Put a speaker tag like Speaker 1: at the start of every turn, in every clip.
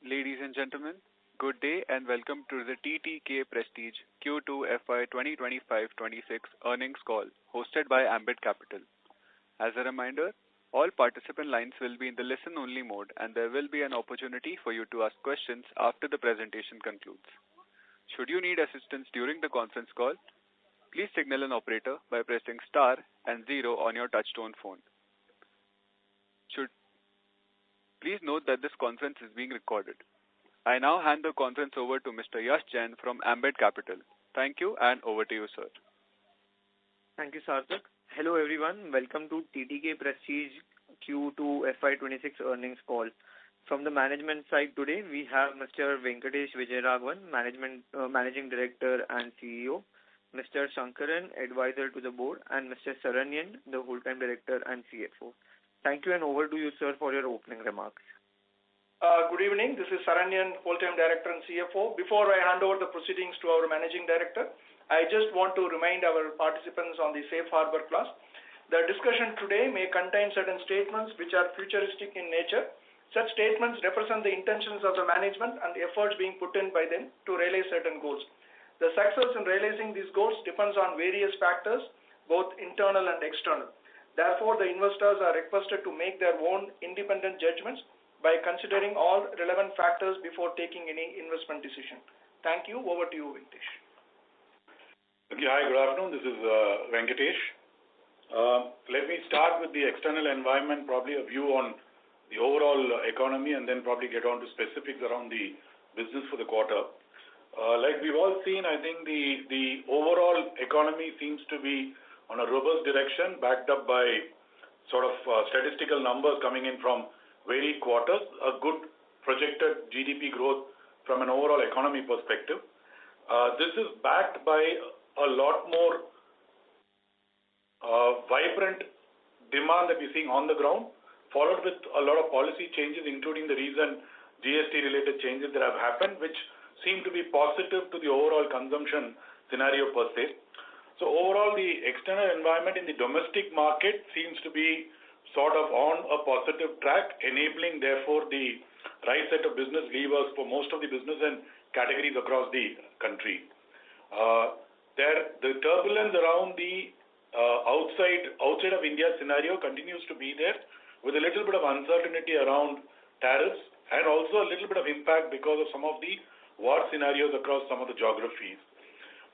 Speaker 1: Ladies and gentlemen, good day and welcome to the TTK Prestige Q2FY2025-26 earnings call hosted by Ambit Capital. As a reminder, all participant lines will be in the listen-only mode and there will be an opportunity for you to ask questions after the presentation concludes. Should you need assistance during the conference call, please signal an operator by pressing star and 0 on your touchtone phone. Please note that this conference is being recorded. I now hand the conference over to Mr. Yash Jain from Ambit Capital. Thank you and over to you, sir.
Speaker 2: Thank you, Sarthak. Hello everyone. Welcome to TTK Prestige Q2FY26 earnings call. From the management side today, we have Mr. Venkatesh Vijayaraghavan, Managing Director and CEO, Mr. Shankaran, Advisor to the Board, and Mr. Saranyan, the Whole-Time Director and CFO. Thank you and over to you, sir, for your opening remarks.
Speaker 3: Good evening. This is Saranyan, Whole-Time Director and CFO. Before I hand over the proceedings to our Managing Director, I just want to remind our participants on the Safe Harbor clause. The discussion today may contain certain statements which are futuristic in nature. Such statements represent the intentions of the management and the efforts being put in by them to realize certain goals. The success in realizing these goals depends on various factors, both internal and external. Therefore, the investors are requested to make their own independent judgments by considering all relevant factors before taking any investment decision. Thank you. Over to you, Venkatesh.
Speaker 4: Okay, hi, good afternoon. This is Venkatesh. Let me start with the external environment, probably a view on the overall economy, and then probably get on to specifics around the business for the quarter. Like we've all seen, I think the overall economy seems to be on a robust direction, backed up by sort of statistical numbers coming in from varied quarters, a good projected GDP growth from an overall economy perspective. This is backed by a lot more vibrant demand that we're seeing on the ground, followed with a lot of policy changes, including the recent GST-related changes that have happened, which seem to be positive to the overall consumption scenario per se. So overall, the external environment in the domestic market seems to be sort of on a positive track, enabling therefore the right set of business levers for most of the business and categories across the country. The turbulence around the outside of India scenario continues to be there, with a little bit of uncertainty around tariffs and also a little bit of impact because of some of the war scenarios across some of the geographies.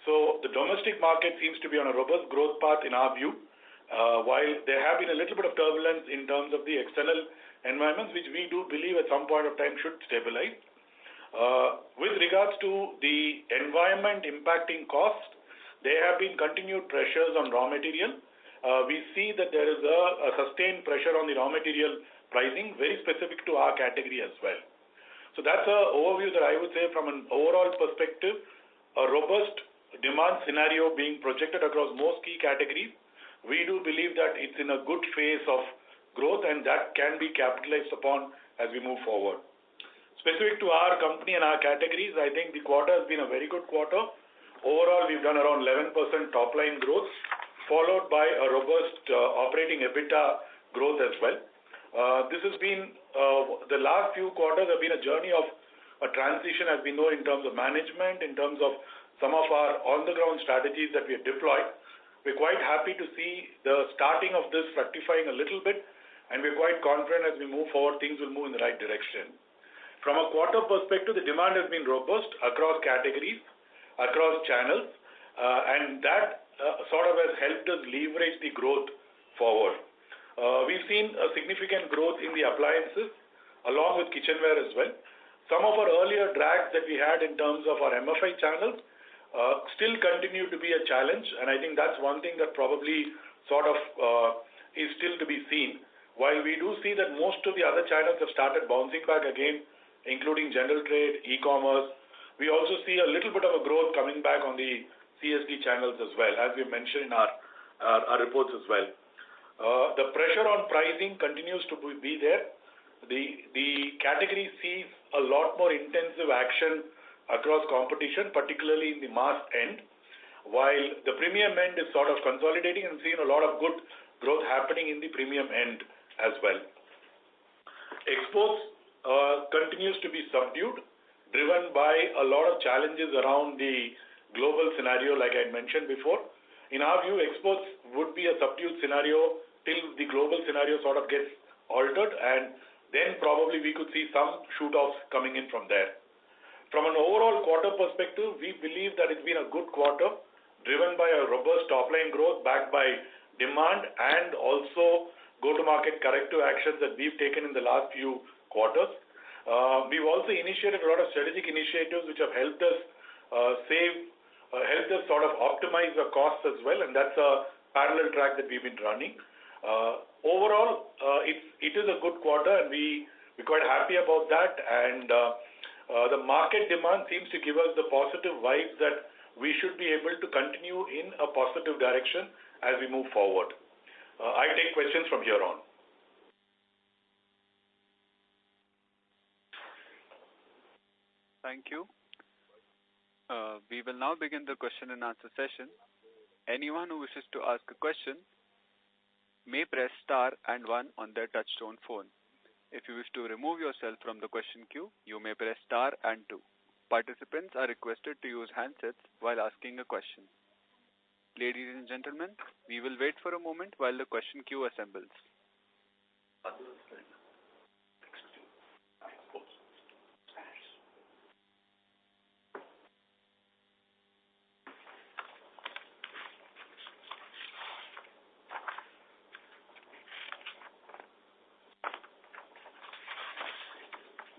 Speaker 4: So the domestic market seems to be on a robust growth path in our view, while there have been a little bit of turbulence in terms of the external environments, which we do believe at some point of time should stabilize. With regards to the environment impacting cost, there have been continued pressures on raw material. We see that there is a sustained pressure on the raw material pricing, very specific to our category as well. So that's an overview that I would say from an overall perspective, a robust demand scenario being projected across most key categories. We do believe that it's in a good phase of growth and that can be capitalized upon as we move forward. Specific to our company and our categories, I think the quarter has been a very good quarter. Overall, we've done around 11% top line growth, followed by a robust operating EBITDA growth as well. This has been, the last few quarters have been a journey of a transition, as we know, in terms of management, in terms of some of our on-the-ground strategies that we have deployed. We're quite happy to see the starting of this fructifying a little bit, and we're quite confident as we move forward, things will move in the right direction. From a quarter perspective, the demand has been robust across categories, across channels, and that sort of has helped us leverage the growth forward. We've seen a significant growth in the appliances, along with kitchenware as well. Some of our earlier drags that we had in terms of our MFI channels still continue to be a challenge, and I think that's one thing that probably sort of is still to be seen. While we do see that most of the other channels have started bouncing back again, including general trade, e-commerce, we also see a little bit of a growth coming back on the CSD channels as well, as we mentioned in our reports as well. The pressure on pricing continues to be there. The category sees a lot more intensive action across competition, particularly in the mass end, while the premium end is sort of consolidating and seeing a lot of good growth happening in the premium end as well. Exports continues to be subdued, driven by a lot of challenges around the global scenario, like I mentioned before. In our view, exports would be a subdued scenario till the global scenario sort of gets altered, and then probably we could see some shoot-offs coming in from there. From an overall quarter perspective, we believe that it's been a good quarter, driven by a robust top-line growth backed by demand and also go-to-market corrective actions that we've taken in the last few quarters. We've also initiated a lot of strategic initiatives which have helped us helped us sort of optimize the costs as well, and that's a parallel track that we've been running. Overall, it is a good quarter, and we're quite happy about that, and the market demand seems to give us the positive vibes that we should be able to continue in a positive direction as we move forward. I take questions from here on.
Speaker 1: Thank you. We will now begin the question and answer session. Anyone who wishes to ask a question may press star and 1 on their touchtone phone. If you wish to remove yourself from the question queue, you may press star and 2. Participants are requested to use handsets while asking a question. Ladies and gentlemen, we will wait for a moment while the question queue assembles.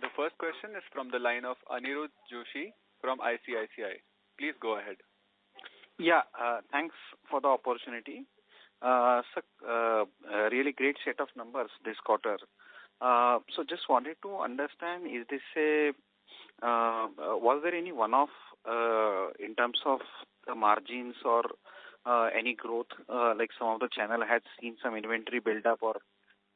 Speaker 1: The first question is from the line of Anirudh Joshi from ICICI. Please go ahead.
Speaker 5: Yeah, thanks for the opportunity. Sir, really great set of numbers this quarter. So just wanted to understand, is this was there any one-off in terms of the margins or any growth, like some of the channel had seen some inventory build-up or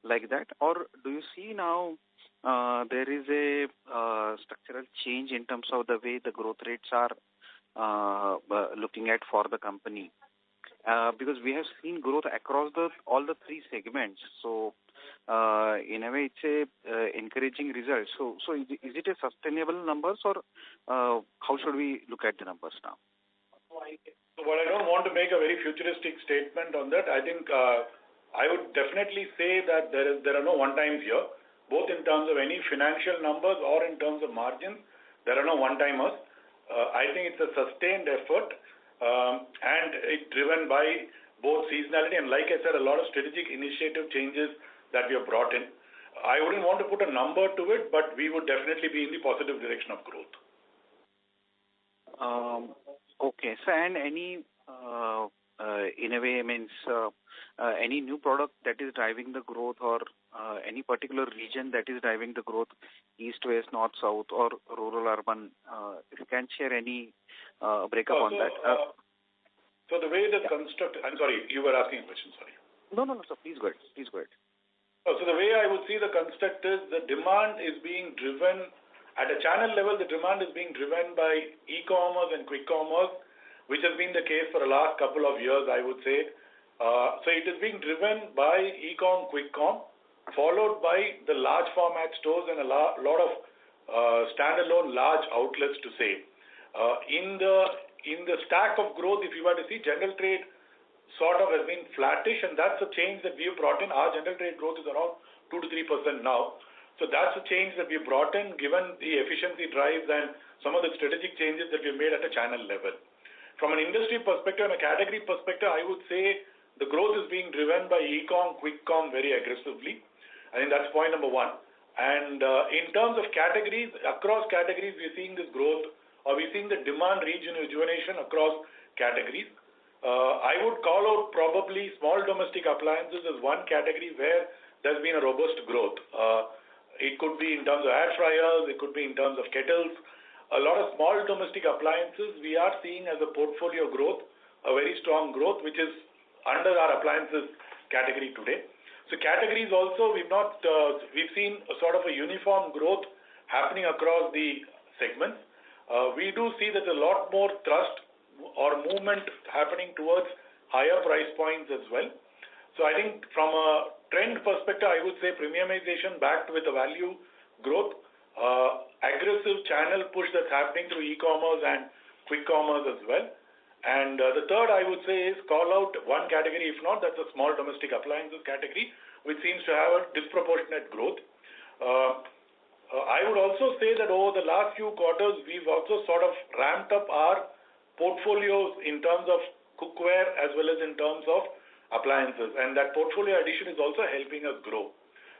Speaker 5: like that? Or do you see now there is a structural change in terms of the way the growth rates are looking at for the company? Because we have seen growth across all the three segments. So in a way, it's a encouraging result. So is it a sustainable numbers, or how should we look at the numbers now?
Speaker 4: Well, I don't want to make a very futuristic statement on that. I think I would definitely say that there are no one-times here, both in terms of any financial numbers or in terms of margins. There are no one-timers. I think it's a sustained effort, and it's driven by both seasonality and, like I said, a lot of strategic initiative changes that we have brought in. I wouldn't want to put a number to it, but we would definitely be in the positive direction of growth.
Speaker 5: Okay. So, and any, in a way, means any new product that is driving the growth, or any particular region that is driving the growth, east, west, north, south, or rural, urban? If you can share any breakup on that.
Speaker 4: So the way the construct, I'm sorry, you were asking a question, sorry.
Speaker 5: No, sir, please go ahead.
Speaker 4: So the way I would see the construct is the demand is being driven at a channel level. The demand is being driven by e-commerce and quick commerce, which has been the case for the last couple of years, I would say. So it is being driven by e-com, quick com, followed by the large format stores and a lot of standalone large outlets to say. In the stack of growth, if you were to see, general trade sort of has been flattish, and that's a change that we have brought in. Our general trade growth is around 2 to 3% now. So that's a change that we brought in, given the efficiency drives and some of the strategic changes that we made at a channel level. From an industry perspective and a category perspective, I would say the growth is being driven by e-com, quick com very aggressively. I think that's point number one. And in terms of categories, across categories, we're seeing this growth, or we're seeing the demand rejuvenation across categories. I would call out probably small domestic appliances as one category where there's been a robust growth. It could be in terms of air fryers, it could be in terms of kettles. A lot of small domestic appliances we are seeing as a portfolio growth, a very strong growth, which is under our appliances category today. So categories also, we've seen a sort of a uniform growth happening across the segments. We do see that a lot more thrust or movement happening towards higher price points as well. So I think from a trend perspective, I would say premiumization backed with a value growth aggressive channel push that's happening through e-commerce and quick commerce as well. And the third, I would say, is call out one category. If not, that's a small domestic appliances category, which seems to have a disproportionate growth. I would also say that over the last few quarters, we've also sort of ramped up our portfolios in terms of cookware as well as in terms of appliances, and that portfolio addition is also helping us grow.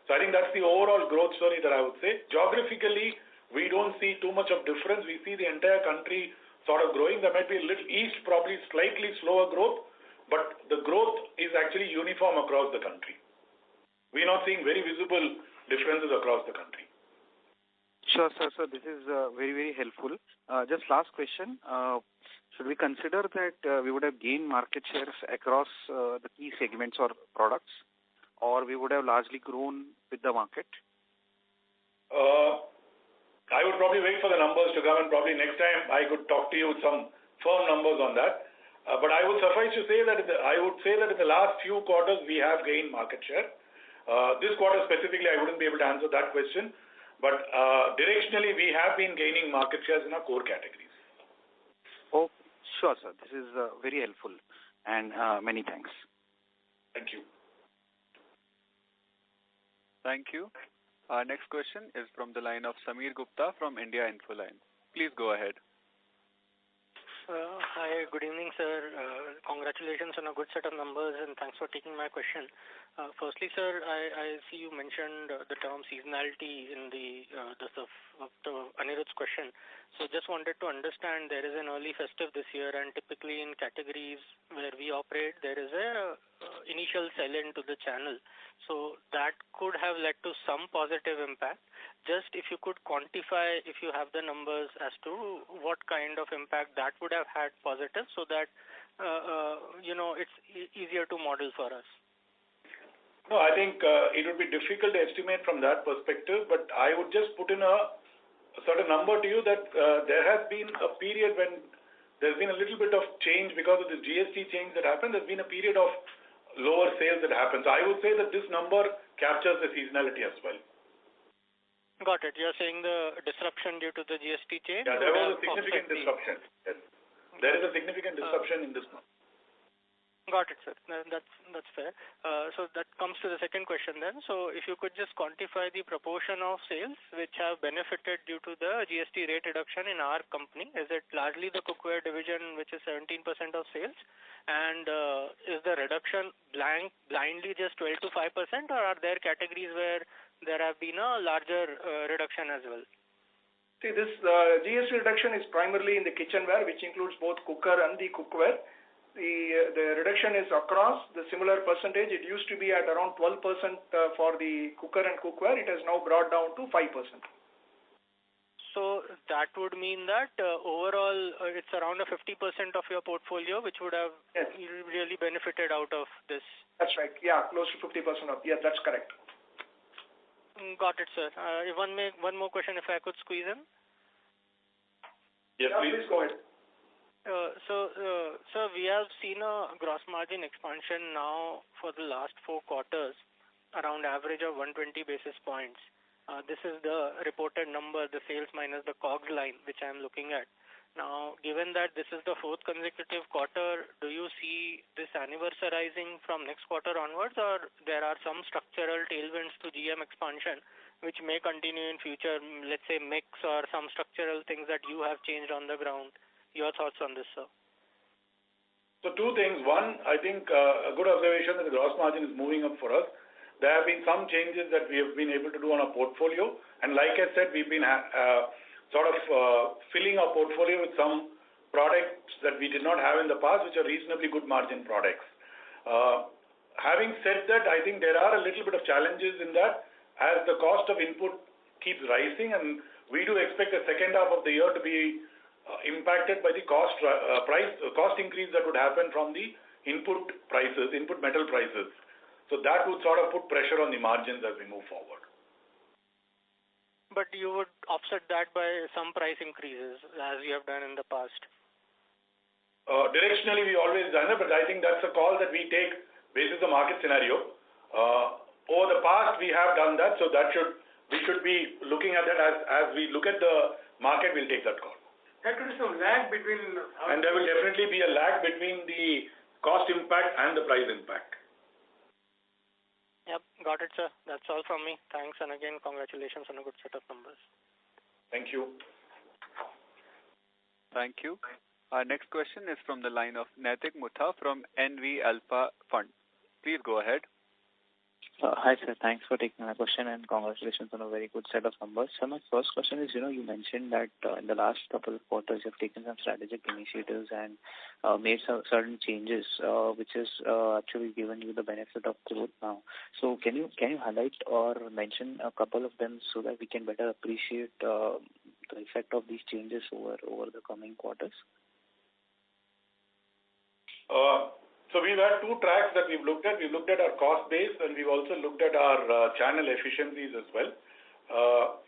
Speaker 4: So I think that's the overall growth story that I would say. Geographically, we don't see too much of difference. We see the entire country sort of growing. There might be a little east, probably slightly slower growth, but the growth is actually uniform across the country. We're not seeing very visible differences across the country.
Speaker 5: Sure, sir. So this is very, very helpful. Just last question. Should we consider that we would have gained market shares across the key segments or products, or we would have largely grown with the market?
Speaker 4: I would probably wait for the numbers to come, and probably next time I could talk to you with some firm numbers on that. But I would suffice to say that in the last few quarters we have gained market share. This quarter specifically, I wouldn't be able to answer that question, but directionally we have been gaining market shares in our core categories.
Speaker 5: Oh, sure, sir. This is very helpful, and many thanks.
Speaker 4: Thank you.
Speaker 1: Thank you. Our next question is from the line of Sameer Gupta from India Infoline. Please go ahead.
Speaker 6: Hi, good evening, sir. Congratulations on a good set of numbers, and thanks for taking my question. Firstly, sir, I see you mentioned the term seasonality in the Anirudh's question. So just wanted to understand, there is an early festive this year, and typically in categories where we operate, there is a initial sell-in to the channel. So that could have led to some positive impact. Just if you could quantify, if you have the numbers, as to what kind of impact that would have had positive, so that it's easier to model for us.
Speaker 4: No, I think it would be difficult to estimate from that perspective, but I would just put in a certain number to you that there has been a period when there's been a little bit of change because of the GST change that happened. There's been a period of lower sales that happened. So I would say that this number captures the seasonality as well.
Speaker 6: Got it. You're saying the disruption due to the GST change?
Speaker 4: Yeah, there was a significant disruption. Yes. There is a significant disruption in this month.
Speaker 6: Got it, sir. That's fair. So that comes to the second question then. So if you could just quantify the proportion of sales which have benefited due to the GST rate reduction in our company. Is it largely the cookware division, which is 17% of sales? And is the reduction blindly just 12 to 5%, or are there categories where there have been a larger reduction as well?
Speaker 3: See, this GST reduction is primarily in the kitchenware, which includes both cooker and the cookware. The reduction is across the similar percentage. It used to be at around 12% for the cooker and cookware. It has now brought down to 5%.
Speaker 6: So that would mean that overall it's around a 50% of your portfolio which would have really benefited out of this.
Speaker 3: That's right. Yeah, close to 50% of. Yeah, that's correct.
Speaker 6: Got it, sir. One more question, if I could squeeze in.
Speaker 4: Yes, please
Speaker 3: go ahead.
Speaker 6: So we have seen a gross margin expansion now for the last 4 quarters, around average of 120 basis points. This is the reported number, the sales minus the COGS line, which I am looking at. Now, given that this is the 4th consecutive quarter, do you see this anniversarizing from next quarter onwards, or there are some structural tailwinds to GM expansion which may continue in future, let's say mix or some structural things that you have changed on the ground? Your thoughts on this, sir?
Speaker 4: So 2 things. One, I think a good observation that the gross margin is moving up for us. There have been some changes that we have been able to do on our portfolio, and like I said, we've been filling our portfolio with some products that we did not have in the past, which are reasonably good margin products. Having said that, I think there are a little bit of challenges in that as the cost of input keeps rising, and we do expect the second half of the year to be impacted by the cost increase that would happen from the input metal prices. So that would sort of put pressure on the margins as we move forward.
Speaker 6: But you would offset that by some price increases, as you have done in the past.
Speaker 4: Directionally, we always done it, but I think that's a call that we take based on the market scenario. Over the past, we have done that, so that should we should be looking at that as we look at the market, we'll take that call.
Speaker 3: There could be some lag between...
Speaker 4: And there will definitely be a lag between the cost impact and the price impact.
Speaker 6: Yep, got it, sir. That's all from me. Thanks, and again, congratulations on a good set of numbers.
Speaker 4: Thank you.
Speaker 1: Thank you. Our next question is from the line of Naitik Mutha from NV Alpha Fund. Please go ahead.
Speaker 7: Hi, sir. Thanks for taking my question and congratulations on a very good set of numbers. So my first question is, you mentioned that in the last couple of quarters you have taken some strategic initiatives and made some certain changes, which has actually given you the benefit of growth now. So can you highlight or mention a couple of them so that we can better appreciate the effect of these changes over the coming quarters?
Speaker 4: So we've had two tracks that we've looked at. We've looked at our cost base and we've also looked at our channel efficiencies as well.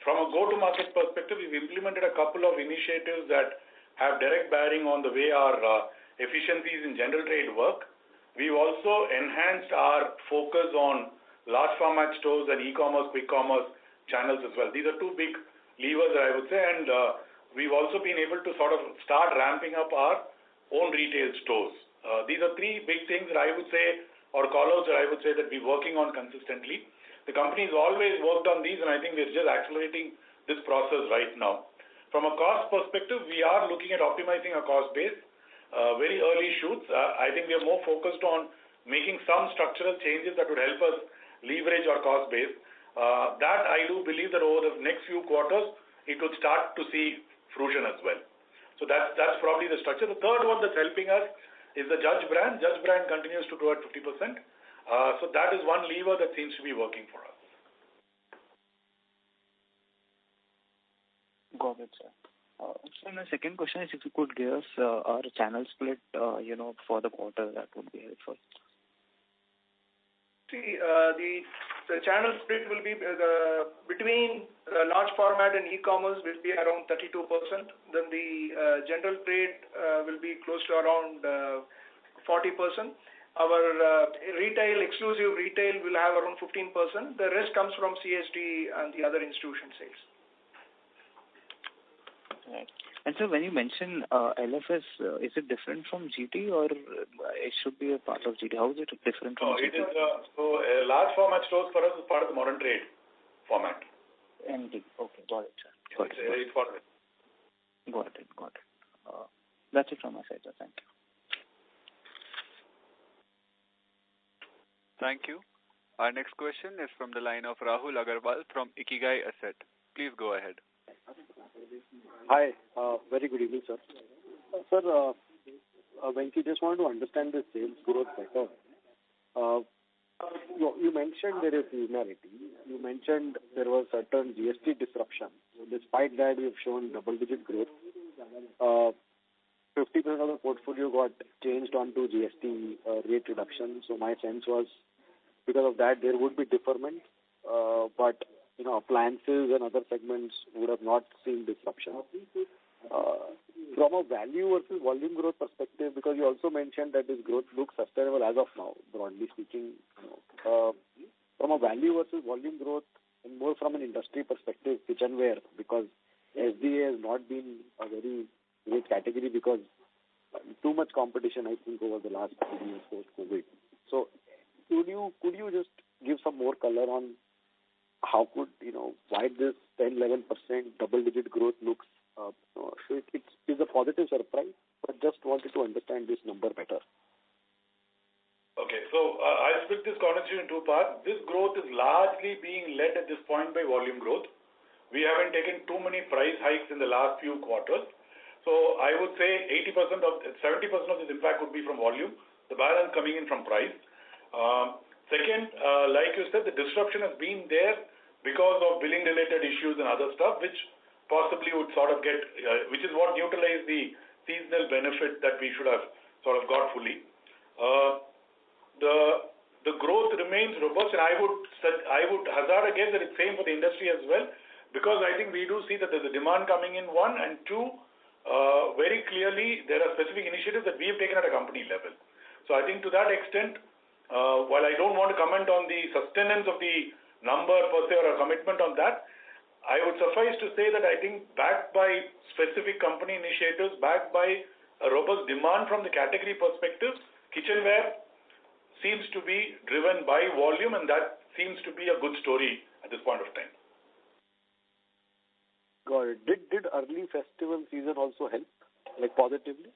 Speaker 4: From a go-to-market perspective, we've implemented a couple of initiatives that have direct bearing on the way our efficiencies in general trade work. We've also enhanced our focus on large format stores and e-commerce, quick commerce channels as well. These are two big levers that I would say, and we've also been able to sort of start ramping up our own retail stores. These are three big things that I would say, or call-outs that I would say that we're working on consistently. The company's always worked on these, and I think we're just accelerating this process right now. From a cost perspective, we are looking at optimizing our cost base. Very early shoots. I think we are more focused on making some structural changes that would help us leverage our cost base. That I do believe that over the next few quarters, it would start to see fruition as well. So that's probably the structure. The third one that's helping us is the Judge brand. Judge brand continues to grow at 50%. So that is one lever that seems to be working for us.
Speaker 7: Got it, sir. So my second question is if you could give us our channel split, for the quarter, that would be helpful.
Speaker 3: See, the channel split will be between large format and e-commerce will be around 32%. Then the general trade will be close to around 40%. Our retail, exclusive retail will have around 15%. The rest comes from CSD and the other institution sales.
Speaker 7: Right. And so when you mention LFS, is it different from GT or it should be a part of GT? How is it different from GT?
Speaker 4: It is, large format stores for us is part of the modern trade format.
Speaker 7: MT. Okay, got it, sir. Got it.
Speaker 4: It's part of it.
Speaker 7: Got it. That's it from my side, sir. Thank you.
Speaker 1: Thank you. Our next question is from the line of Rahul Agarwal from Ikigai Asset. Please go ahead.
Speaker 8: Hi, very good evening, sir. Sir, Venki, just wanted to understand the sales growth better. You mentioned there is seasonality. You mentioned there was certain GST disruption. So despite that, we have shown double-digit growth. 50% of the portfolio got changed onto GST rate reduction. So my sense was because of that, there would be deferment, but appliances and other segments would have not seen disruption. From a value versus volume growth perspective, because you also mentioned that this growth looks sustainable as of now, broadly speaking, from a value versus volume growth and more from an industry perspective, kitchenware, because SDA has not been a very great category because too much competition, I think, over the last 2 years post-COVID. So could you just give some more color on how could, why this 10-11% double-digit growth looks, it's a positive surprise, but just wanted to understand this number better.
Speaker 4: Okay, so I'll split this conversation in two parts. This growth is largely being led at this point by volume growth. We haven't taken too many price hikes in the last few quarters. So I would say 70% of this impact would be from volume, the balance coming in from price. Second, like you said, the disruption has been there because of billing related issues and other stuff, which possibly would sort of get, which is what neutralized the seasonal benefit that we should have sort of got fully. The growth remains robust, and I would hazard a guess that it's same for the industry as well, because I think we do see that there's a demand coming in, one, and two, very clearly there are specific initiatives that we have taken at a company level. So I think to that extent, while I don't want to comment on the sustenance of the number per se or a commitment on that. I would suffice to say that I think backed by specific company initiatives, backed by a robust demand from the category perspective, kitchenware seems to be driven by volume, and that seems to be a good story at this point of time.
Speaker 8: Got it. Did early festival season also help, like positively?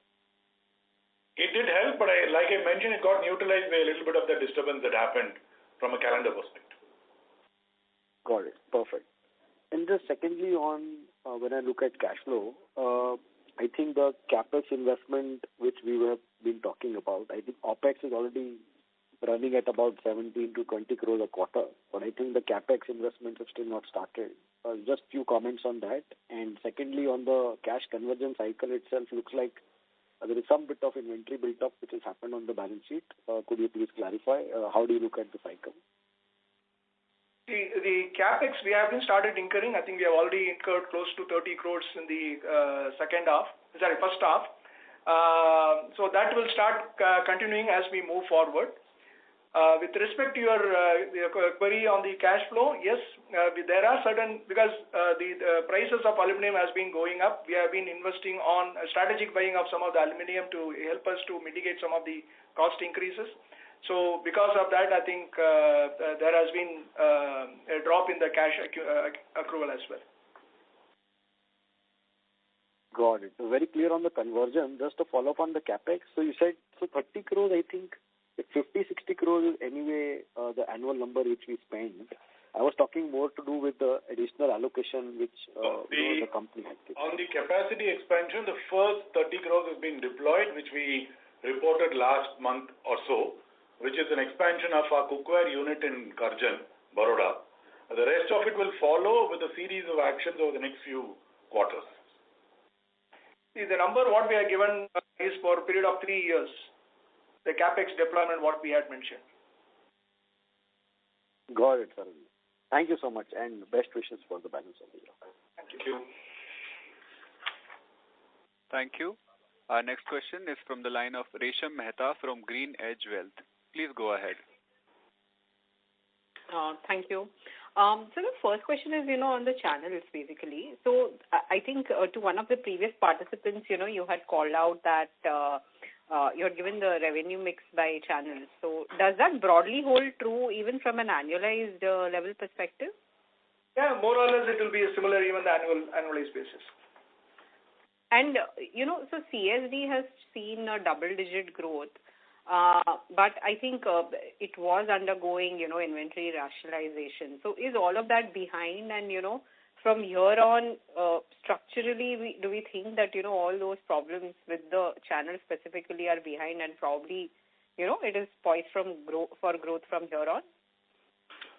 Speaker 4: It did help, but like I mentioned, it got neutralized by a little bit of the disturbance that happened from a calendar perspective.
Speaker 8: Got it. Perfect. And just secondly, on when I look at cash flow, I think the capex investment which we have been talking about, I think OPEX is already running at about 17 to 20 crores a quarter, but I think the capex investments have still not started. Just few comments on that. And secondly, on the cash conversion cycle itself, looks like there is some bit of inventory built up which has happened on the balance sheet. Could you please clarify? How do you look at the cycle?
Speaker 3: The capex we have been started incurring. I think we have already incurred close to 30 crores in the first half. So that will start continuing as we move forward. With respect to your query on the cash flow, yes, there are certain, because the prices of aluminum has been going up. We have been investing on strategic buying of some of the aluminum to help us to mitigate some of the cost increases. So because of that, I think there has been a drop in the cash accrual as well.
Speaker 8: Got it. Very clear on the conversion. Just to follow up on the capex. So you said 30 crores. I think 50-60 crores is anyway the annual number which we spend. I was talking more to do with the additional allocation which the company had taken.
Speaker 4: On the capacity expansion, the first 30 crores has been deployed, which we reported last month or so, which is an expansion of our cookware unit in Karjan, Baroda. The rest of it will follow with a series of actions over the next few quarters.
Speaker 3: See, the number what we are given is for a period of 3 years, the capex deployment what we had mentioned.
Speaker 8: Got it, sir. Thank you so much, and best wishes for the balance of the year.
Speaker 3: Thank you.
Speaker 1: Thank you. Our next question is from the line of Resham Mehta from Green Edge Wealth. Please go ahead.
Speaker 9: Thank you. So the first question is, on the channels basically. So I think to one of the previous participants, you had called out that you had given the revenue mix by channels. So does that broadly hold true even from an annualized level perspective?
Speaker 3: Yeah, more or less it will be similar even the annualized basis.
Speaker 9: And, so CSD has seen a double-digit growth. But I think it was undergoing, inventory rationalization. So is all of that behind? And, from here on, structurally, do we think that, all those problems with the channel specifically are behind and probably, it is poised for growth from here on?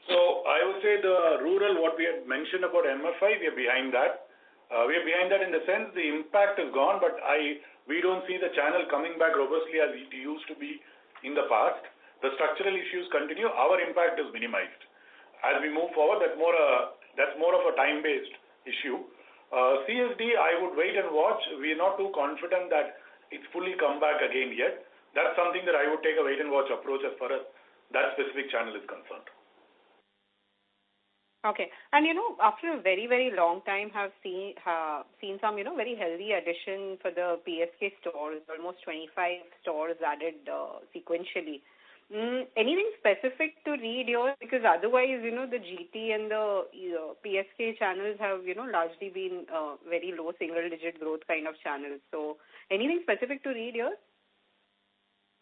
Speaker 4: So I would say the rural, what we had mentioned about MFI, we are behind that. We are behind that in the sense the impact is gone, but we don't see the channel coming back robustly as it used to be in the past. The structural issues continue. Our impact is minimized. As we move forward, that's more of a time-based issue. CSD, I would wait and watch. We are not too confident that it's fully come back again yet. That's something that I would take a wait-and-watch approach as far as that specific channel is concerned.
Speaker 9: Okay. And, after a very, very long time, have seen some, very healthy addition for the PSK stores, almost 25 stores added sequentially. Anything specific to read here? Because otherwise, the GT and the PSK channels have, largely been very low single-digit growth kind of channels. So anything specific to read here?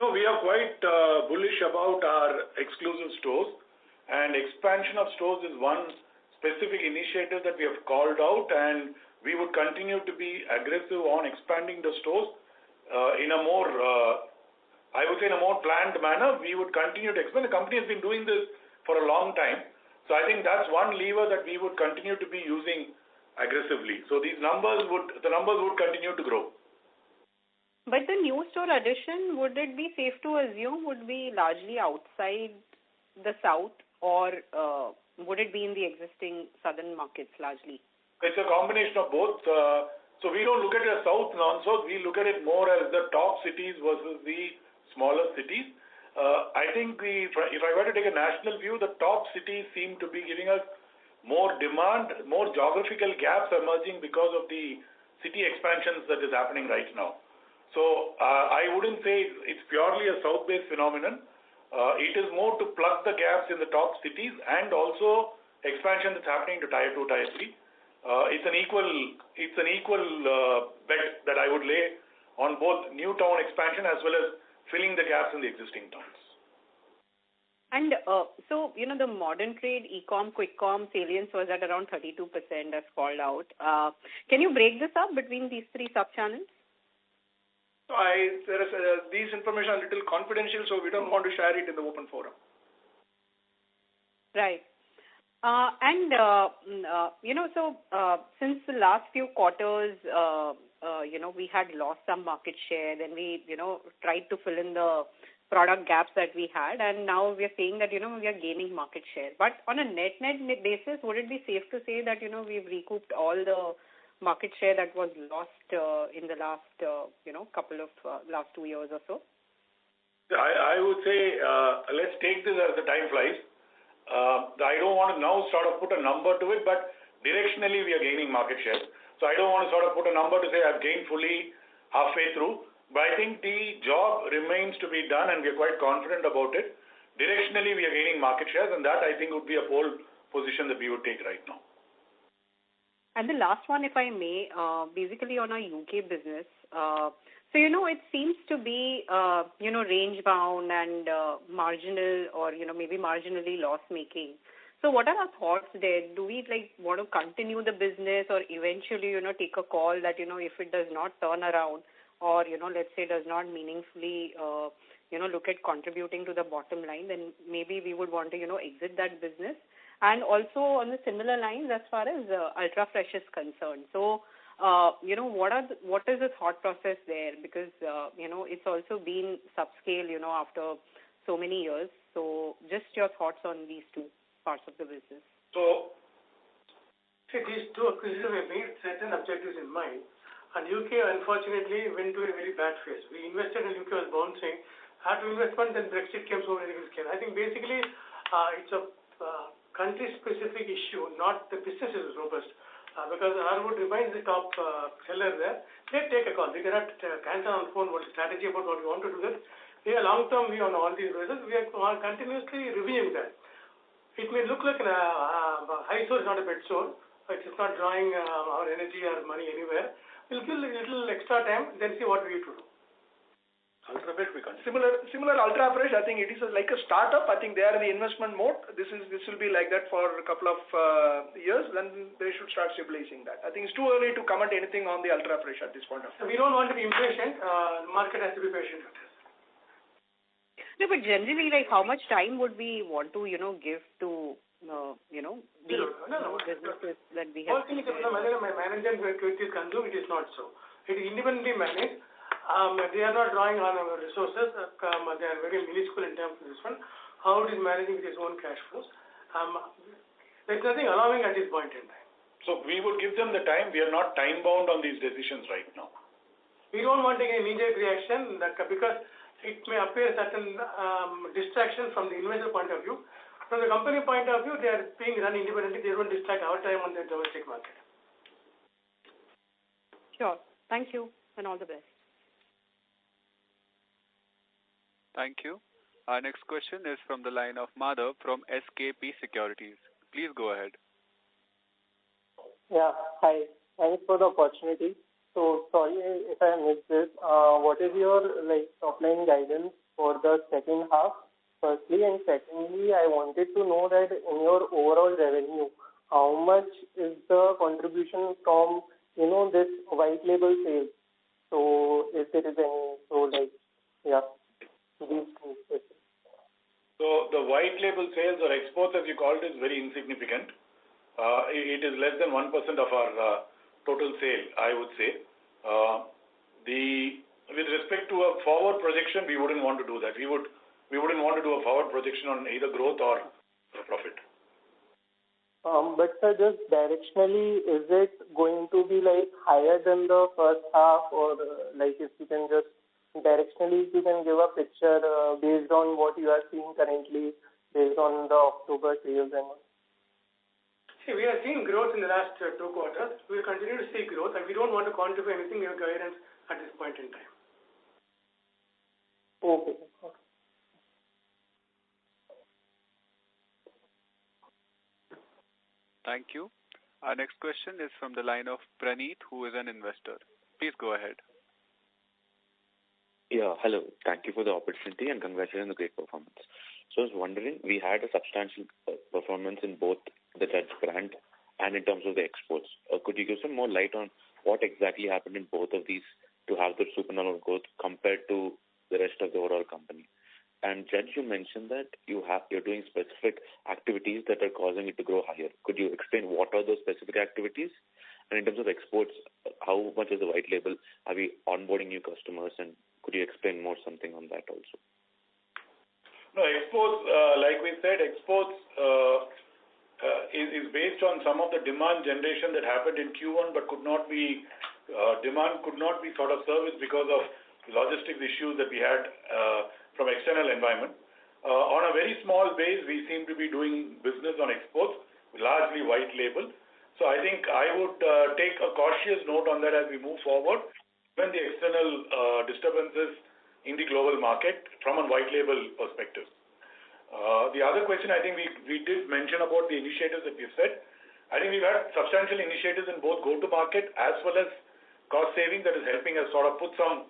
Speaker 4: No, we are quite bullish about our exclusive stores. And expansion of stores is one specific initiative that we have called out, and we would continue to be aggressive on expanding the stores in a more, I would say, in a more planned manner. We would continue to expand. The company has been doing this for a long time, so I think that's one lever that we would continue to be using aggressively. So the numbers would continue to grow.
Speaker 9: But the new store addition, would it be safe to assume would be largely outside the south? Or would it be in the existing southern markets largely?
Speaker 4: It's a combination of both. So we don't look at it as south, non-south. We look at it more as the top cities versus the smaller cities. I think if I were to take a national view, the top cities seem to be giving us more demand, more geographical gaps emerging because of the city expansions that is happening right now. So I wouldn't say it's purely a south-based phenomenon. It is more to plug the gaps in the top cities and also expansion that's happening to Tier 2, Tier 3. It's an equal bet that I would lay on both new town expansion as well as filling the gaps in the existing towns.
Speaker 9: And so, the modern trade, e-com, quick com salience was at around 32% as called out. Can you break this up between these three sub-channels?
Speaker 3: These information are a little confidential, so we don't want to share it in the open forum.
Speaker 9: Right. Since the last few quarters, we had lost some market share. Then we, tried to fill in the product gaps that we had, and now we are saying that, we are gaining market share. But on a net basis, would it be safe to say that, we've recouped all the market share that was lost in the last, couple of last 2 years or so?
Speaker 4: I would say let's take this as the time flies. I don't want to now sort of put a number to it, but directionally we are gaining market share. So I don't want to sort of put a number to say I've gained fully halfway through, but I think the job remains to be done and we are quite confident about it. Directionally we are gaining market shares, and that I think would be a pole position that we would take right now.
Speaker 9: And the last one, if I may, basically on our UK business. So, it seems to be, range bound and marginal or, maybe marginally loss making. So what are our thoughts there? Do we want to continue the business or eventually, take a call that, if it does not turn around or, let's say does not meaningfully, look at contributing to the bottom line, then maybe we would want to, exit that business. And also on the similar lines as far as Ultra Fresh is concerned. So, what is the thought process there? Because, it's also been subscale, after so many years. So just your thoughts on these two parts of the business.
Speaker 10: So, these two acquisitions we made certain objectives in mind. And UK, unfortunately, went to a very bad phase. We invested in UK was bouncing. After investment, then Brexit came, so many things came. I think basically it's a country-specific issue, not the business is robust. Because Harwood remains the top seller there. They take a call. We cannot cancel on the phone what strategy about what we want to do this. We are long-term view on all these reasons. We are continuously reviewing that. It may look like a high source, not a bed sore. It is not drawing our energy or money anywhere. We'll give a little extra time, then see what we need to do.
Speaker 3: Ultra Fresh, similar Ultra Fresh. I think it is like a startup. I think they are in the investment mode. This will be like that for a couple of years. Then they should start stabilizing that. I think it's too early to comment anything on the Ultra Fresh at this point of time.
Speaker 10: We don't want to be impatient. The market has to be patient with us.
Speaker 9: No, but generally, how much time would we want to, give to, businesses that we have?
Speaker 10: All things, my manager is consumed, it is not so. It is independently managed. They are not drawing on our resources. They are very minuscule in terms of this one. How it is managing with its own cash flows. There is nothing alarming at this point in time.
Speaker 4: So we would give them the time. We are not time bound on these decisions right now.
Speaker 10: We don't want to take an immediate reaction because it may appear certain distraction from the investor point of view. From the company point of view, they are being run independently. They don't distract our time on the domestic market.
Speaker 9: Sure. Thank you and all the best.
Speaker 1: Thank you. Our next question is from the line of Madhav from SKP Securities. Please go ahead.
Speaker 11: Yeah, hi. Thanks for the opportunity. So, sorry if I missed this. What is your top line guidance for the second half? Firstly, and secondly, I wanted to know that in your overall revenue, how much is the contribution from this white label sales? So, if there is any, these two questions.
Speaker 4: So the white label sales or exports, as you called it, is very insignificant. It is less than 1% of our total sale, I would say. With respect to a forward projection, we wouldn't want to do that. We wouldn't want to do a forward projection on either growth or profit.
Speaker 11: But sir, just directionally, is it going to be higher than the first half, or if you can just directionally, if you can give a picture based on what you are seeing currently, based on the October sales and all.
Speaker 10: See, we have seen growth in the last 2 quarters. We will continue to see growth, and we don't want to quantify anything in our guidance at this point in time.
Speaker 11: Okay.
Speaker 1: Thank you. Our next question is from the line of Praneeth, who is an investor. Please go ahead.
Speaker 12: Yeah, hello. Thank you for the opportunity and congratulations on the great performance. So I was wondering, we had a substantial performance in both the Judge brand and in terms of the exports. Could you give some more light on what exactly happened in both of these to have the supernormal growth compared to the rest of the overall company? And Judge, you mentioned that you're doing specific activities that are causing it to grow higher. Could you explain what are those specific activities? And in terms of exports, how much is the white label? Are we onboarding new customers? And could you explain more something on that also?
Speaker 4: No, exports, like we said, exports is based on some of the demand generation that happened in Q1, but demand could not be sort of serviced because of logistics issues that we had from external environment. On a very small base, we seem to be doing business on exports, largely white label. So I think I would take a cautious note on that as we move forward, when the external disturbances in the global market from a white label perspective. The other question, I think we did mention about the initiatives that we've said. I think we've had substantial initiatives in both go-to-market as well as cost saving that is helping us sort of put some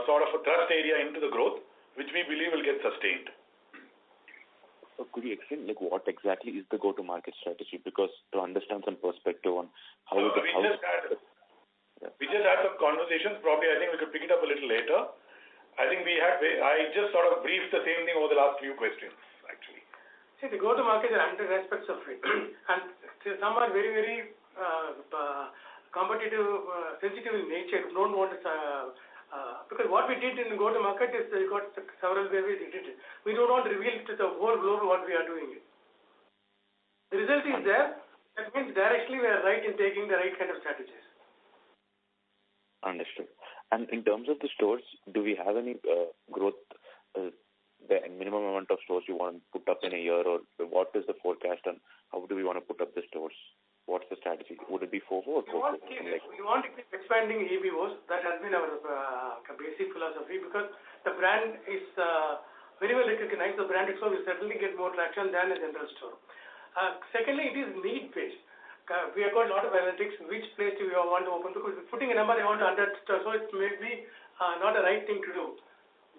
Speaker 4: sort of a thrust area into the growth, which we believe will get sustained.
Speaker 12: So could you explain what exactly is the go-to-market strategy? Because to understand some perspective on how
Speaker 4: we just had some conversations. Probably I think we could pick it up a little later. I just sort of briefed the same thing over the last few questions, actually.
Speaker 10: See, the go-to-market are 100 aspects of it. And some are very, very competitive, sensitive in nature. We don't want to, because what we did in go-to-market is we got several ways we did it. We don't want to reveal to the whole globe what we are doing. The result is there. That means directly we are right in taking the right kind of strategies.
Speaker 12: Understood. And in terms of the stores, do we have any growth, the minimum amount of stores you want to put up in a year, or what is the forecast and how do we want to put up the stores? What's the strategy? Would it be 4 or 4?
Speaker 10: We want to keep expanding EBOs. That has been our basic philosophy, because the brand is very well recognized. The brand itself will certainly get more traction than a general store. Secondly, it is need-based. We have got a lot of analytics. Which place do we want to open? Because putting a number, I want to understand, so it may be not the right thing to do.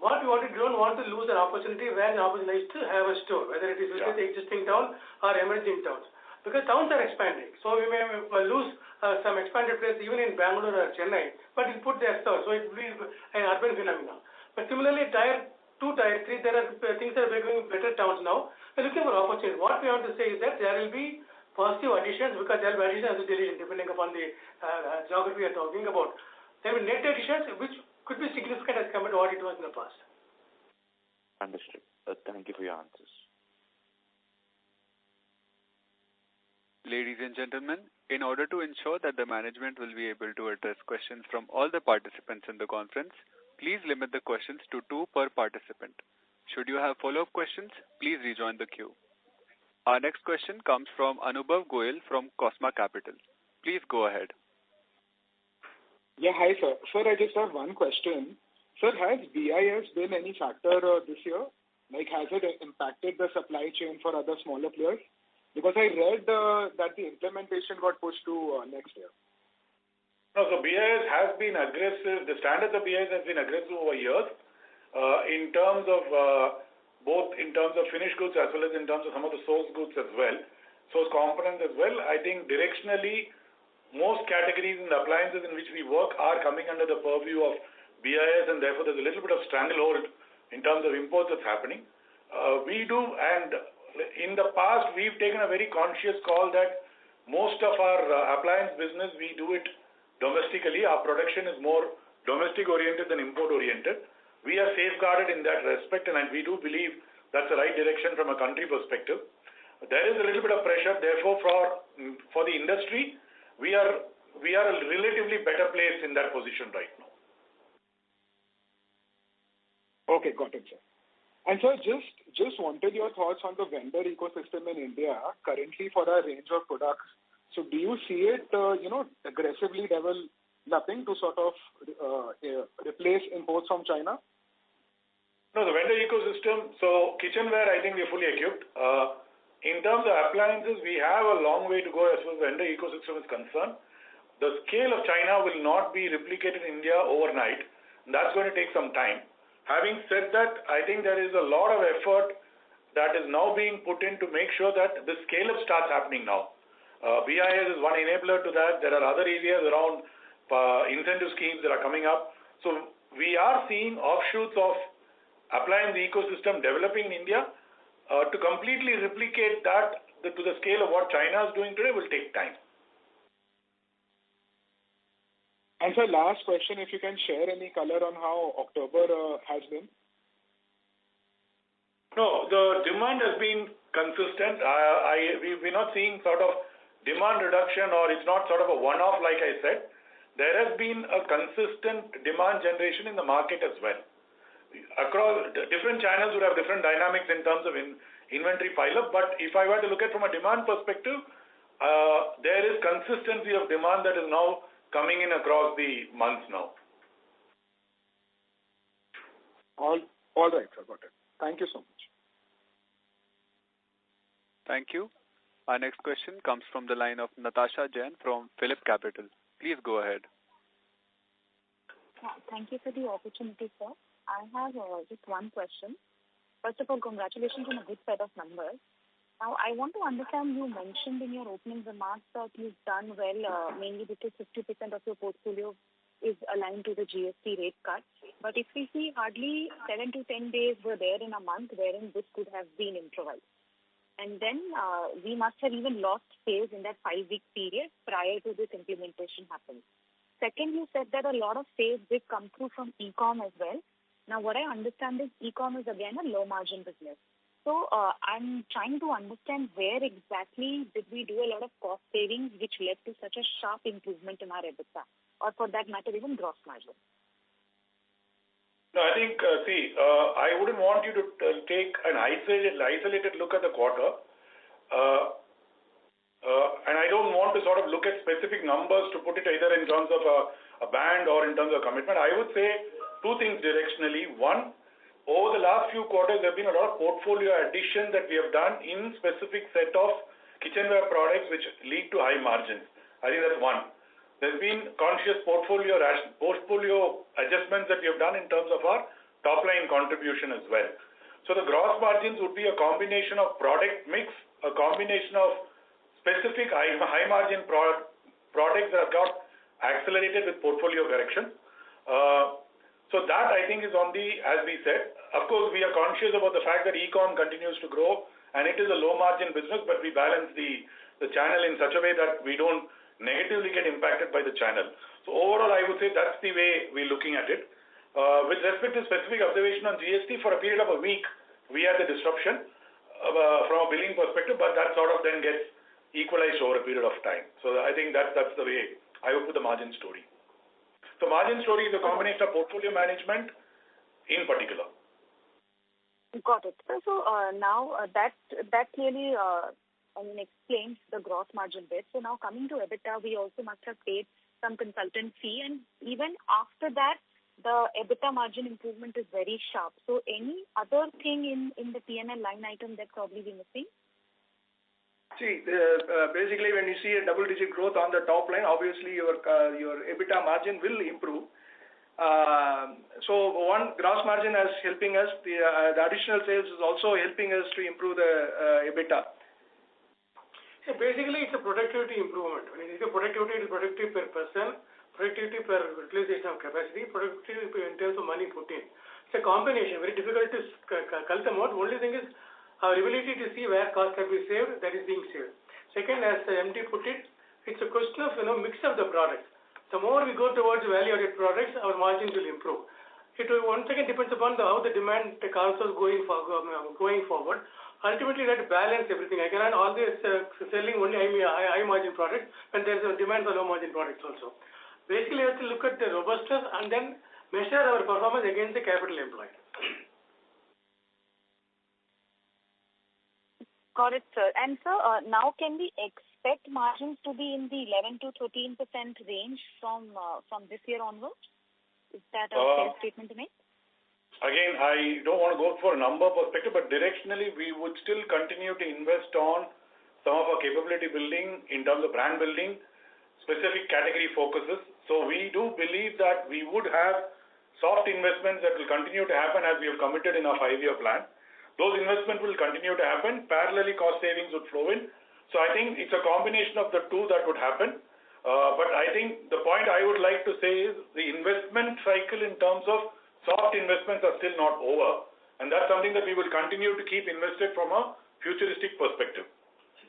Speaker 10: What we don't want to lose an opportunity where the opportunity is to have a store, whether it is within the existing town or emerging towns. Because towns are expanding, so we may lose some expanded place even in Bangalore or Chennai, but we'll put their store, so it will be an urban phenomenon. But similarly, tier 2, tier 3, there are things that are becoming better towns now. We're looking for opportunities. What we want to say is that there will be positive additions, because there will be additions and deletions depending upon the geography we are talking about. There will be net additions which could be significant as compared to what it was in the past.
Speaker 12: Understood. Thank you for your answers.
Speaker 1: Ladies and gentlemen, in order to ensure that the management will be able to address questions from all the participants in the conference, please limit the questions to 2 per participant. Should you have follow-up questions, please rejoin the queue. Our next question comes from Anubhav Goyal from Cosma Capital. Please go ahead.
Speaker 13: Yeah, hi sir. Sir, I just have one question. Sir, has BIS been any factor this year? Like, has it impacted the supply chain for other smaller players? Because I read that the implementation got pushed to next year.
Speaker 4: No, so BIS has been aggressive. The standards of BIS has been aggressive over years in terms of both in terms of finished goods as well as in terms of some of the source goods as well, source components as well. I think directionally, most categories in the appliances in which we work are coming under the purview of BIS, and therefore there's a little bit of stranglehold in terms of imports that's happening. We do, and in the past, we've taken a very conscious call that most of our appliance business, we do it domestically. Our production is more domestic-oriented than import-oriented. We are safeguarded in that respect, and we do believe that's the right direction from a country perspective. There is a little bit of pressure, therefore, for the industry, we are a relatively better place in that position right now.
Speaker 13: Okay, got it, sir. And sir, just wanted your thoughts on the vendor ecosystem in India currently for our range of products. So do you see it, aggressively developing to sort of replace imports from China?
Speaker 4: No, the vendor ecosystem, so kitchenware, I think we're fully equipped. In terms of appliances, we have a long way to go as far as the vendor ecosystem is concerned. The scale of China will not be replicated in India overnight. That's going to take some time. Having said that, I think there is a lot of effort that is now being put in to make sure that the scale-up starts happening now. BIS is one enabler to that. There are other areas around incentive schemes that are coming up. So we are seeing offshoots of appliance ecosystem developing in India. To completely replicate that to the scale of what China is doing today will take time.
Speaker 13: And sir, last question, if you can share any color on how October has been?
Speaker 4: No, the demand has been consistent. We're not seeing sort of demand reduction, or it's not sort of a one-off like I said. There has been a consistent demand generation in the market as well. Across different channels would have different dynamics in terms of inventory pile-up, but if I were to look at from a demand perspective, there is consistency of demand that is now coming in across the months now.
Speaker 13: All right, sir, got it. Thank you so much.
Speaker 1: Thank you. Our next question comes from the line of Natasha Jain from Phillip Capital. Please go ahead.
Speaker 14: Thank you for the opportunity, sir. I have just one question. First of all, congratulations on a good set of numbers. Now, I want to understand, you mentioned in your opening remarks that you've done well, mainly because 50% of your portfolio is aligned to the GST rate cut. But if we see, hardly 7 to 10 days were there in a month wherein this could have been improvised. And then we must have even lost sales in that 5-week period prior to this implementation happening. Second, you said that a lot of sales did come through from e-com as well. Now, what I understand is e-com is again a low-margin business. So I'm trying to understand where exactly did we do a lot of cost savings which led to such a sharp improvement in our EBITDA, or for that matter, even gross margin.
Speaker 4: No, I think, I wouldn't want you to take an isolated look at the quarter. And I don't want to sort of look at specific numbers to put it either in terms of a band or in terms of commitment. I would say two things directionally. One, over the last few quarters, there have been a lot of portfolio addition that we have done in specific set of kitchenware products which lead to high margins. I think that's one. There's been conscious portfolio adjustments that we have done in terms of our top line contribution as well. So the gross margins would be a combination of product mix, a combination of specific high margin products that have got accelerated with portfolio correction. So that I think is on the, as we said, of course we are conscious about the fact that e-com continues to grow and it is a low margin business, but we balance the channel in such a way that we don't negatively get impacted by the channel. So overall, I would say that's the way we're looking at it. With respect to specific observation on GST, for a period of a week, we had the disruption from a billing perspective, but that sort of then gets equalized over a period of time. So I think that's the way I would put the margin story. So margin story is a combination of portfolio management in particular.
Speaker 14: Got it. So now that clearly explains the gross margin bit. So now coming to EBITDA, we also must have paid some consultant fee, and even after that, the EBITDA margin improvement is very sharp. So any other thing in the P&L line item that probably we're missing?
Speaker 3: See, basically when you see a double-digit growth on the top line, obviously your EBITDA margin will improve. So one, gross margin is helping us. The additional sales is also helping us to improve the EBITDA.
Speaker 10: Yeah, basically, it's a productivity improvement. When you say productivity, it is productivity per person, productivity per utilization of capacity, productivity in terms of money put in. It's a combination, very difficult to cull them out. Only thing is our ability to see where cost can be saved, that is being saved. Second, as the MD put it, it's a question of mix of the products. The more we go towards value-added products, our margins will improve. It will once again depends upon how the demand also is going forward. Ultimately, that balance everything. I cannot always selling only high margin products when there's a demand for low margin products also. Basically, you have to look at the robustness and then measure our performance against the capital employed.
Speaker 14: Got it, sir. And sir, now can we expect margins to be in the 11 to 13% range from this year onwards? Is that a fair statement to make?
Speaker 4: Again, I don't want to go for a number perspective, but directionally, we would still continue to invest on some of our capability building in terms of brand building, specific category focuses. So we do believe that we would have soft investments that will continue to happen as we have committed in our 5-year plan. Those investments will continue to happen. Parallelly, cost savings would flow in. So I think it's a combination of the two that would happen. But I think the point I would like to say is the investment cycle in terms of soft investments are still not over. And that's something that we will continue to keep invested from a futuristic perspective.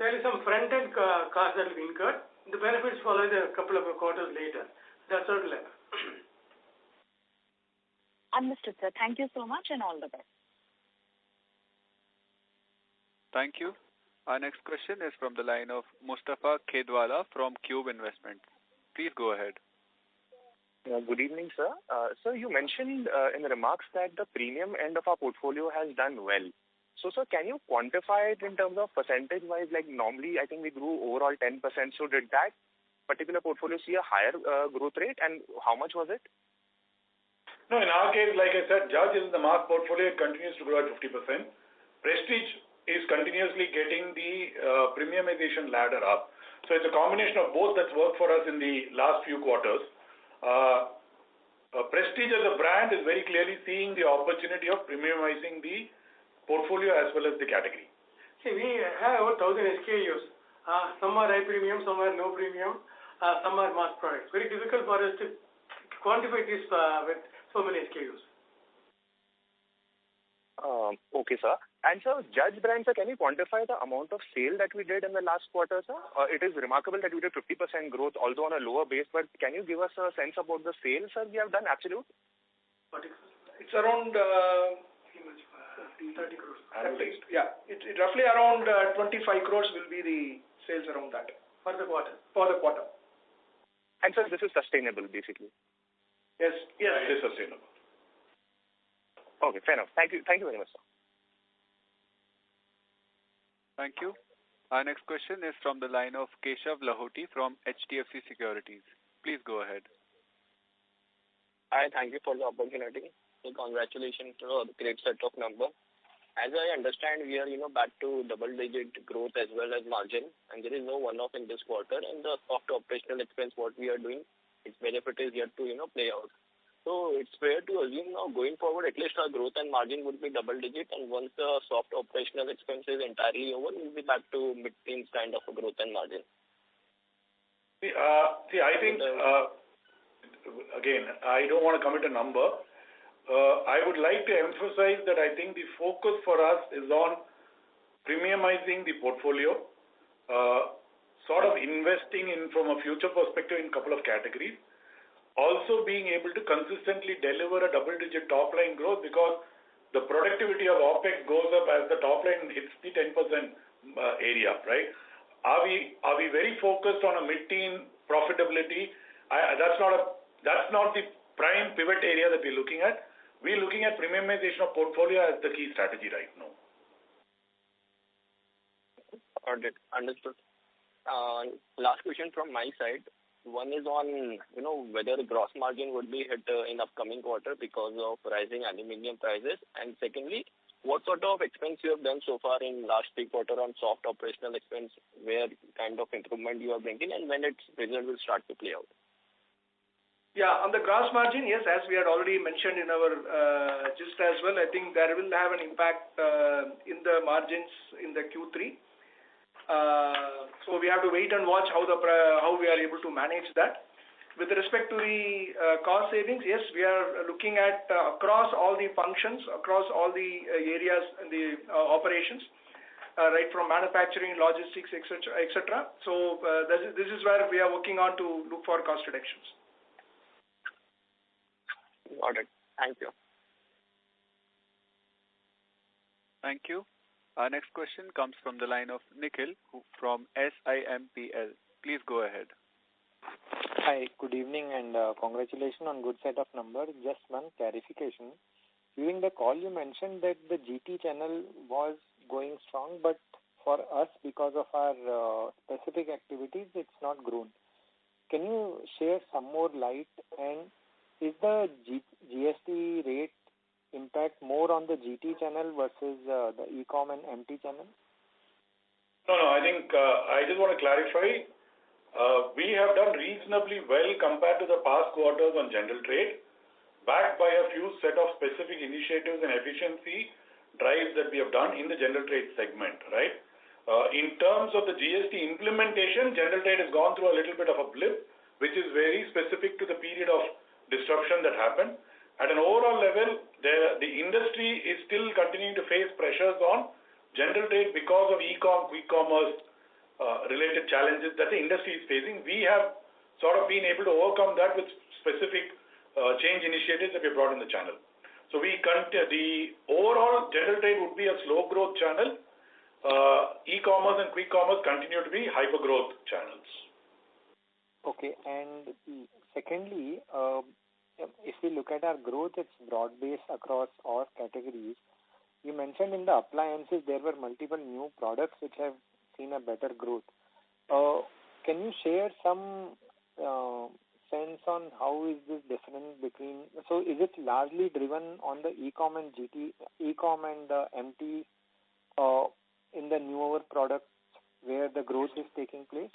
Speaker 10: There is some front-end cost that will be incurred. The benefits follow a couple of quarters later. That's what will happen.
Speaker 14: Understood, sir. Thank you so much and all the best.
Speaker 1: Thank you. Our next question is from the line of Mustafa Khedwala from Cube Investments. Please go ahead.
Speaker 15: Good evening, sir. Sir, you mentioned in the remarks that the premium end of our portfolio has done well. So, sir, can you quantify it in terms of percentage-wise? Like normally, I think we grew overall 10%. So did that particular portfolio see a higher growth rate, and how much was it?
Speaker 4: No, in our case, like I said, Judge is in the mass portfolio, it continues to grow at 50%. Prestige is continuously getting the premiumization ladder up. So it's a combination of both that's worked for us in the last few quarters. Prestige as a brand is very clearly seeing the opportunity of premiumizing the portfolio as well as the category.
Speaker 10: See, we have over 1,000 SKUs. Some are high premium, some are low premium, some are mass products. Very difficult for us to quantify this with so many SKUs.
Speaker 15: Okay, sir. And sir, Judge brand, sir, can you quantify the amount of sale that we did in the last quarter, sir? It is remarkable that we did 50% growth, although on a lower base, but can you give us a sense about the sales, sir, we have done absolute?
Speaker 3: It's around 30 crores. At least, yeah. It's roughly around 25 crores will be the sales around that.
Speaker 10: For the quarter.
Speaker 3: For the quarter.
Speaker 15: And sir, this is sustainable, basically?
Speaker 3: Yes.
Speaker 4: Yes, it is sustainable.
Speaker 15: Okay, fair enough. Thank you very much, sir.
Speaker 1: Thank you. Our next question is from the line of Keshav Lahoti from HDFC Securities. Please go ahead.
Speaker 16: Hi, thank you for the opportunity. So congratulations to the great set of numbers. As I understand, we are back to double-digit growth as well as margin, and there is no one-off in this quarter. And the soft operational expense, what we are doing, its benefit is yet to play out. So it's fair to assume now going forward, at least our growth and margin would be double-digit, and once the soft operational expense is entirely over, we'll be back to mid-teens kind of a growth and margin.
Speaker 4: I think again, I don't want to commit a number. I would like to emphasize that I think the focus for us is on premiumizing the portfolio, sort of investing in from a future perspective in a couple of categories, also being able to consistently deliver a double-digit top-line growth because the productivity of OPEX goes up as the top line hits the 10% area, right? Are we very focused on a mid-teen profitability? That's not the prime pivot area that we're looking at. We're looking at premiumization of portfolio as the key strategy right now.
Speaker 16: Understood. Last question from my side. One is on, whether the gross margin would be hit in upcoming quarter because of rising aluminium prices. And secondly, what sort of expense you have done so far in last 3 quarters on soft operational expense, where kind of improvement you are bringing, and when its result will start to play out?
Speaker 3: Yeah, on the gross margin, yes, as we had already mentioned in our gist as well, I think there will have an impact in the margins in the Q3. So we have to wait and watch how we are able to manage that. With respect to the cost savings, yes, we are looking at across all the functions, across all the areas in the operations, right from manufacturing, logistics, etc. So this is where we are working on to look for cost reductions.
Speaker 16: Got it. Thank you.
Speaker 1: Thank you. Our next question comes from the line of Nikhil from SIMPL. Please go ahead.
Speaker 17: Hi, good evening, and congratulations on good set of numbers. Just one clarification. During the call, you mentioned that the GT channel was going strong, but for us, because of our specific activities, it's not grown. Can you share some more light? And is the GST rate impact more on the GT channel versus the e-com and MT channel?
Speaker 4: No, I think I just want to clarify. We have done reasonably well compared to the past quarters on general trade, backed by a few set of specific initiatives and efficiency drives that we have done in the general trade segment, right? In terms of the GST implementation, general trade has gone through a little bit of a blip, which is very specific to the period of disruption that happened. At an overall level, the industry is still continuing to face pressures on general trade because of quick commerce related challenges that the industry is facing. We have sort of been able to overcome that with specific change initiatives that we brought in the channel. So the overall general trade would be a slow growth channel. E-commerce and quick commerce continue to be hyper growth channels.
Speaker 17: Okay, and secondly, if we look at our growth, it's broad-based across all categories. You mentioned in the appliances there were multiple new products which have seen a better growth. Can you share some sense on how is this different between? So is it largely driven on the e-com and MT in the newer products where the growth is taking place?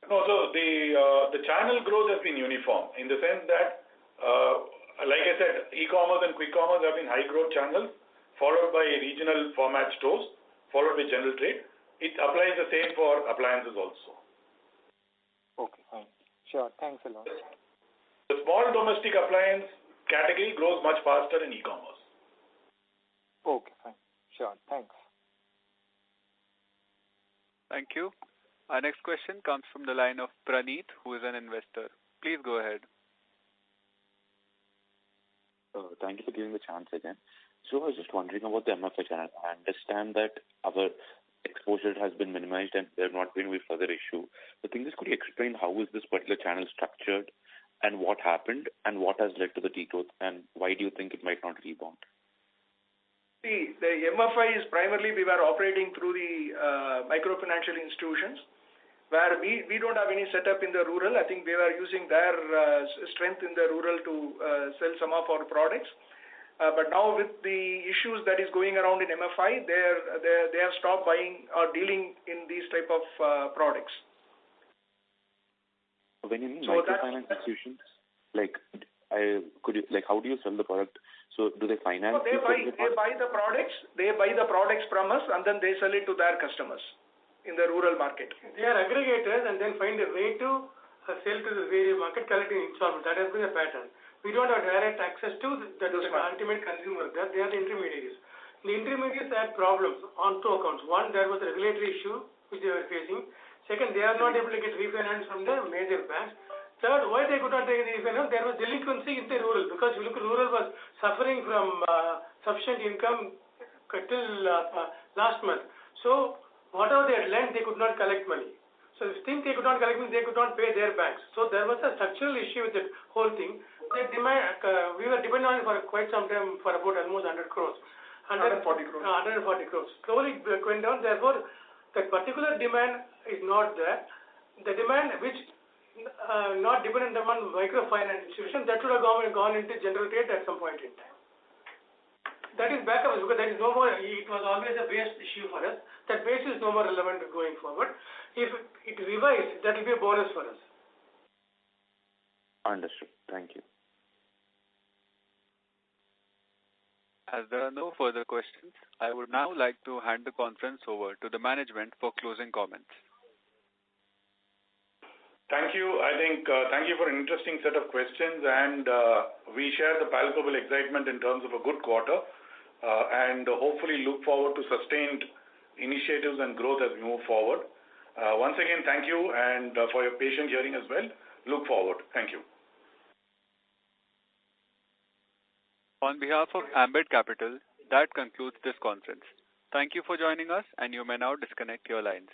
Speaker 4: No, so the channel growth has been uniform in the sense that, like I said, e-commerce and quick commerce have been high growth channels, followed by regional format stores, followed by general trade. It applies the same for appliances also.
Speaker 17: Okay, fine. Sure, thanks a lot.
Speaker 4: The small domestic appliance category grows much faster in e-commerce.
Speaker 17: Okay, fine. Sure, thanks.
Speaker 1: Thank you. Our next question comes from the line of Praneeth, who is an investor. Please go ahead.
Speaker 12: Thank you for giving the chance again. So I was just wondering about the MFI channel. I understand that our exposure has been minimized and there not been a further issue. The thing is, could you explain how is this particular channel structured and what happened and what has led to the degrowth and why do you think it might not rebound?
Speaker 3: See, the MFI is primarily we were operating through the microfinancial institutions where we don't have any setup in the rural. I think we were using their strength in the rural to sell some of our products. But now with the issues that is going around in MFI, they have stopped buying or dealing in these type of products.
Speaker 12: When you mean microfinance institutions, how do you sell the product? So do they finance?
Speaker 3: No, they buy the products. They buy the products from us and then they sell it to their customers in the rural market.
Speaker 10: They are aggregators and then find a way to sell to the various market collecting installment. That has been a pattern. We don't have direct access to the ultimate consumer. They are the intermediaries. The intermediaries had problems on two accounts. One, there was a regulatory issue which they were facing. Second, they are not able to get refinance from the major banks. Third, why they could not take the refinance? There was delinquency in the rural because you look, rural was suffering from sufficient income till last month. So whatever they had lent, they could not collect money. So since they could not collect money, they could not pay their banks. So there was a structural issue with the whole thing. We were dependent on it for quite some time, for about almost 100 crores.
Speaker 3: 140 crores.
Speaker 10: 140 crores. Slowly it went down. Therefore, that particular demand is not there. The demand which not dependent upon microfinance institutions, that should have gone into general trade at some point in time. That is back up because that is no more. It was always a base issue for us. That base is no more relevant going forward. If it revives, that will be a bonus for us.
Speaker 12: Understood. Thank you.
Speaker 1: As there are no further questions, I would now like to hand the conference over to the management for closing comments.
Speaker 4: Thank you. I think thank you for an interesting set of questions, and we share the palpable excitement in terms of a good quarter, and hopefully look forward to sustained initiatives and growth as we move forward. Once again, thank you, and for your patient hearing as well. Look forward. Thank you.
Speaker 1: On behalf of Ambit Capital, that concludes this conference. Thank you for joining us, and you may now disconnect your lines.